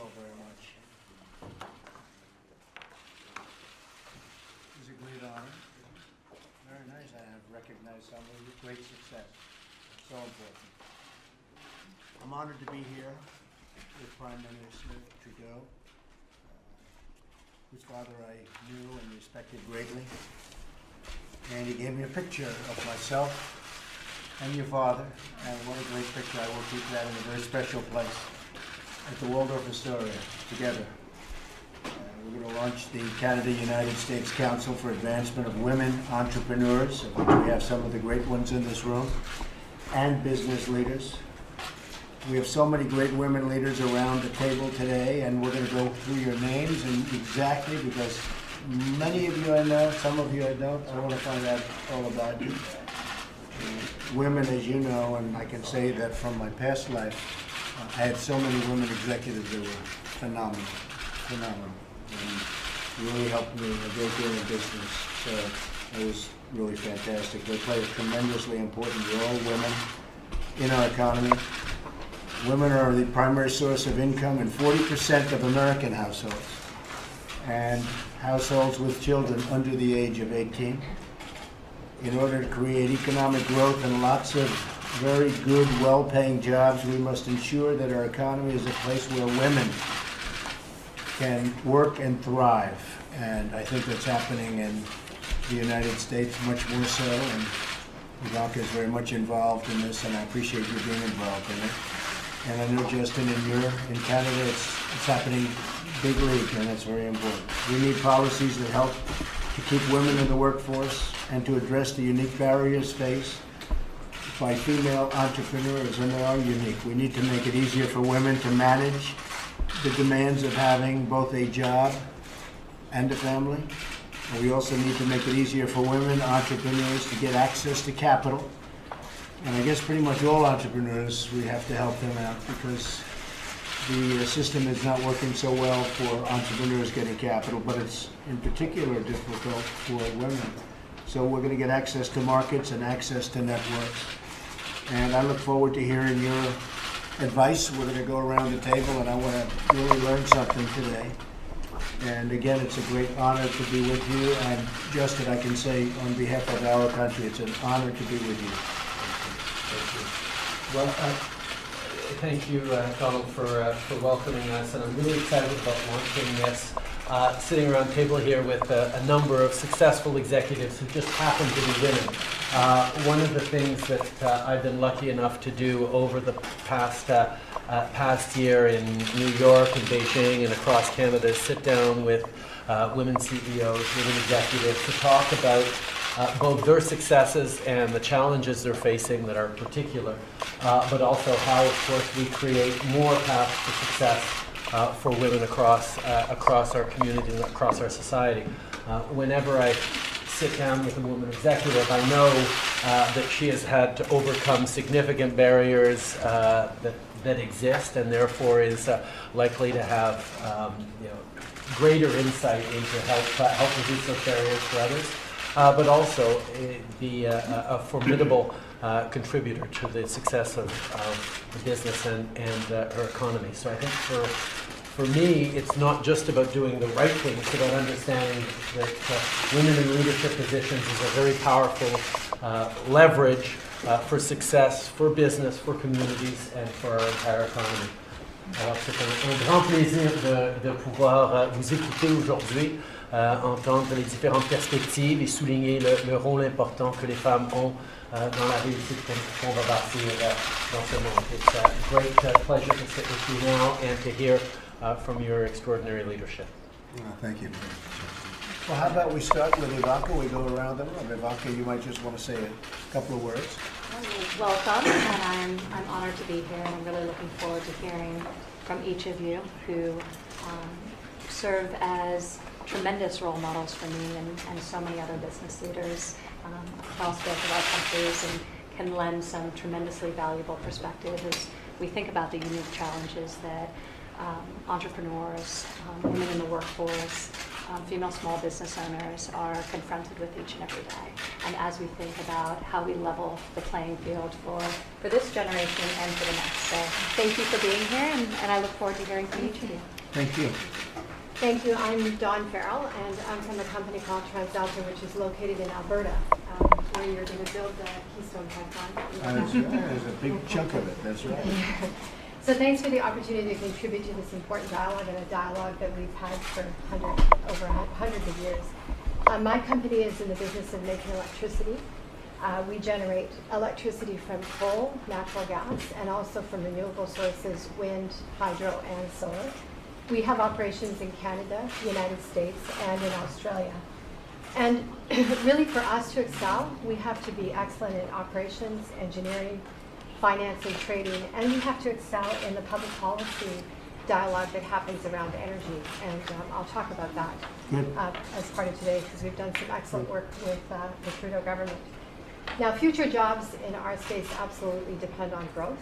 all very much. It's a great honor. Very nice. I have recognized somebody with great success. So important. I'm honored to be here with Prime Minister Trudeau, whose father I knew and respected greatly. And he gave me a picture of myself and your father, and what a great picture. I will keep that in a very special place at the Waldorf Astoria together. We're going to launch the Canada-United States Council for Advancement of Women Entrepreneurs, of which we have some of the great ones in this room, and business leaders. We have so many great women leaders around the table today, and we're going to go through your names and exactly, because many of you I know, some of you I don't. I want to find out all about you. Women, as you know, and I can say that from my past life, I had so many women executives that were phenomenal, and really helped me a great deal in business. So it was really fantastic. They play a tremendously important role, women, in our economy. Women are the primary source of income in 40% of American households, and households with children under the age of 18. In order to create economic growth and lots of very good, well-paying jobs, we must ensure that our economy is a place where women can work and thrive. And I think that's happening in the United States much more so. And Ivanka is very much involved in this, and I appreciate you being involved in it. And I know, Justin, in Canada, it's happening big league, and that's very important. We need policies that help to keep women in the workforce and to address the unique barriers faced by female entrepreneurs, and they are unique. We need to make it easier for women to manage the demands of having both a job and a family. And we also need to make it easier for women entrepreneurs to get access to capital. And I guess pretty much all entrepreneurs, we have to help them out, because the system is not working so well for entrepreneurs getting capital, but it's in particular difficult for women. So we're going to get access to markets and access to networks. And I look forward to hearing your advice. We're going to go around the table, and I want to really learn something today. And again, it's a great honor to be with you. And Justin, I can say on behalf of our country, it's an honor to be with you. Well, thank you, Donald, for welcoming us, and I'm really excited about launching this. Sitting around the table here with a number of successful executives who just happen to be women. One of the things that I've been lucky enough to do over the past year in New York and Beijing and across Canada is sit down with women CEOs, women executives to talk about both their successes and the challenges they're facing that are particular, but also how, of course, we create more paths to success for women across our community and across our society. Whenever I sit down with a woman executive, I know that she has had to overcome significant barriers that exist, and therefore is likely to have greater insight into help reduce those barriers for others. But also be a formidable contributor to the success of the business and her economy. So I think for me, it's not just about doing the right thing, it's about understanding that women in leadership positions is a very powerful leverage for success, for business, for communities, and for our entire economy. Alors c'est un grand plaisir de pouvoir vous écouter aujourd'hui. Entendre les différentes perspectives et souligner le rôle important que les femmes ont dans la réussite qu'on va bâtir dans ce monde. It's a great pleasure to sit with you now and to hear from your extraordinary leadership. Thank you. Well, how about we start with Ivanka? We go around the room. Ivanka, you might just want to say a couple of words. Welcome, and I'm honored to be here, and I'm really looking forward to hearing from each of you who serve as tremendous role models for me and so many other business leaders across both of our countries, and can lend some tremendously valuable perspective as we think about the unique challenges that entrepreneurs, women in the workforce, female small business owners are confronted with each and every day. And as we think about how we level the playing field for this generation and for the next. So thank you for being here, and I look forward to hearing from each of you. Thank you. Thank you. I'm Dawn Farrell, and I'm from a company called TransAlta, which is located in Alberta, where you're going to build the Keystone Pipeline. That's right. There's a big chunk of it. That's right. So thanks for the opportunity to contribute to this important dialogue, and a dialogue that we've had for over hundreds of years. My company is in the business of making electricity. We generate electricity from coal, natural gas, and also from renewable sources, wind, hydro, and solar. We have operations in Canada, the United States, and in Australia. And really, for us to excel, we have to be excellent in operations, engineering, finance, and trading, and we have to excel in the public policy dialogue that happens around energy. And I'll talk about that as part of today, because we've done some excellent work with the Trudeau government. Now, future jobs in our space absolutely depend on growth.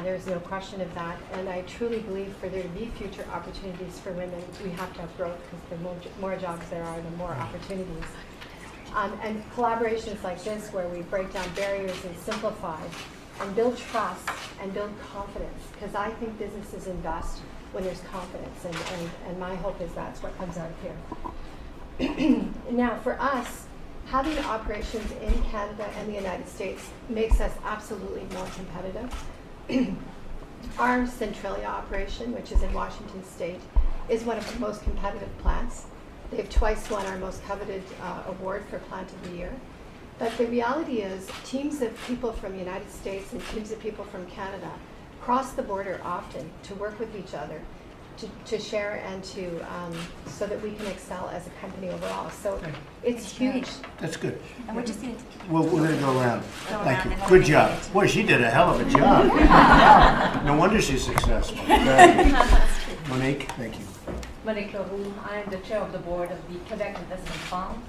There's no question of that, and I truly believe for there to be future opportunities for women, we have to have growth, because the more jobs there are, the more opportunities. And collaborations like this, where we break down barriers and simplify, and build trust and build confidence, because I think businesses invest when there's confidence, and my hope is that's what comes out of here. Now, for us, having operations in Canada and the United States makes us absolutely more competitive. Our Centralia operation, which is in Washington State, is one of the most competitive plants. They've twice won our most coveted award for Plant of the Year. But the reality is, teams of people from the United States and teams of people from Canada cross the border often to work with each other, to share and to so that we can excel as a company overall. So it's huge. That's good. And we're just going to Well, we're going to go around. Go Thank around you. and Good then job. we're gonna Boy, she did a hell of a job. No wonder she's successful. Monique, thank you. Monique Leroux. I am the chair of the board of the Quebec Investment Fund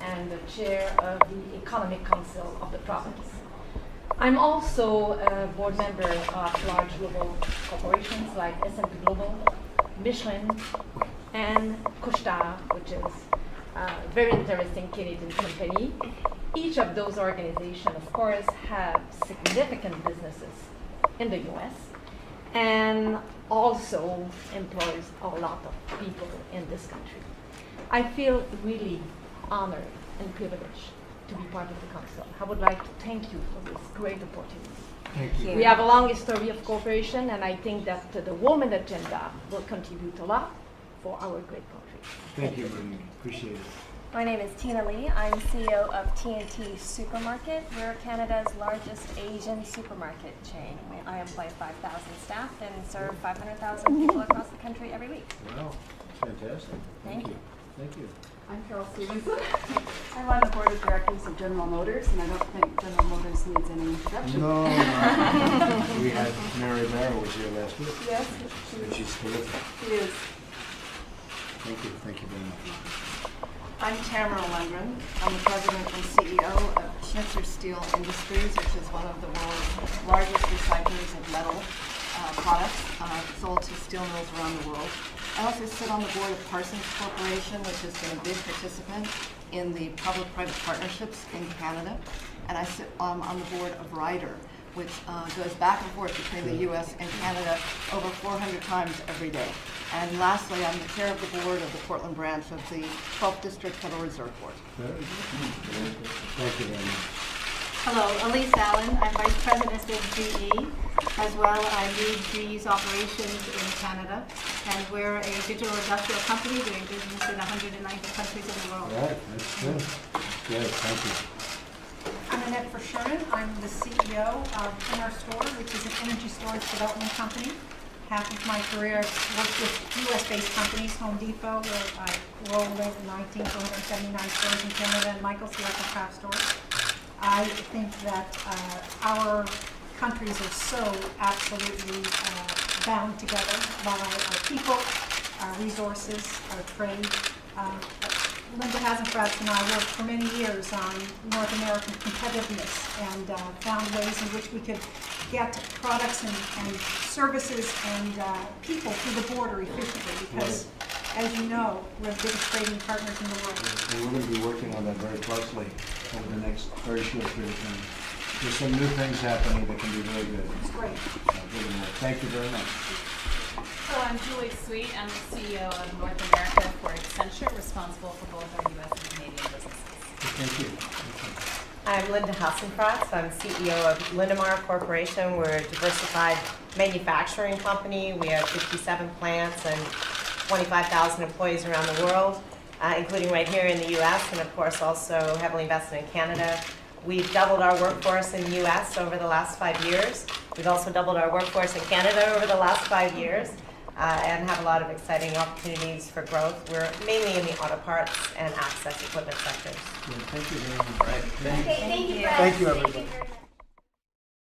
and the chair of the Economic Council of the province. I'm also a board member of large global corporations like S&P Global, Michelin, and Couche-Tard, which is a very interesting Canadian company. Each of those organizations, of course, have significant businesses in the US and also employs a lot of people in this country. I feel really honored and privileged to be part of the council. I would like to thank you for this great opportunity. Thank you. We have a long history of cooperation, and I think that the woman agenda will contribute a lot for our great country. Thank you, Monique. Appreciate it. My name is Tina Lee. I'm CEO of TNT Supermarket. We're Canada's largest Asian supermarket chain. I employ 5,000 staff and serve 500,000 people across the country every week. Wow, fantastic. Thank you. Thank you. I'm Carol Stevenson. I'm on the board of directors of General Motors, and I don't think General Motors needs any introduction. No, we had Mary Barrow was here last week. Yes, And she's terrific. she is. Thank you very much. I'm Tamara Lundgren. I'm the president and CEO of Schnitzer Steel Industries, which is one of the world's largest recyclers of metal products sold to steel mills around the world. I also sit on the board of Parsons Corporation, which has been a big participant in the public-private partnerships in Canada. And I sit on the board of Ryder, which goes back and forth between the U.S. and Canada over 400 times every day. And lastly, I'm the chair of the board of the Portland branch of the 12th District Federal Reserve Board. Very good. Very good. Thank you very much. Hello, Elise Allen. I'm Vice President of GE. As well, I lead GE's operations in Canada, and we're a digital industrial company doing business in 190 countries in the world. All right, that's good. Good, thank you. I'm Annette Verschuren. I'm the CEO of Inner Store, which is an energy storage development company. Half of my career I've worked with US-based companies, Home Depot, where I rolled over 179 stores in Canada, and Michael's, the local craft store. I think that our countries are so absolutely bound together by our people, our resources, our trade. Linda Hasenfratz and I worked for many years on North American competitiveness and found ways in which we could get products and services and people through the border efficiently, because as you know, we're the biggest trading partners in the world. And we're going to be working on that very closely over the next very short period of time. There's some new things happening that can be very good. It's great. Thank you very much. So I'm Julie Sweet. I'm the CEO of North America for Accenture, responsible for both our U.S. and Canadian businesses. Thank you. I'm Linda Hassenfratz. I'm CEO of Linamar Corporation. We're a diversified manufacturing company. We have 57 plants and 25,000 employees around the world, including right here in the U.S. and of course also heavily invested in Canada. We've doubled our workforce in the U.S. over the last 5 years. We've also doubled our workforce in Canada over the last 5 years. And have a lot of exciting opportunities for growth. We're mainly in the auto parts and access equipment sectors. Thank you very much. Okay, thank you, Brett. Thank you, Thank everybody. you very much.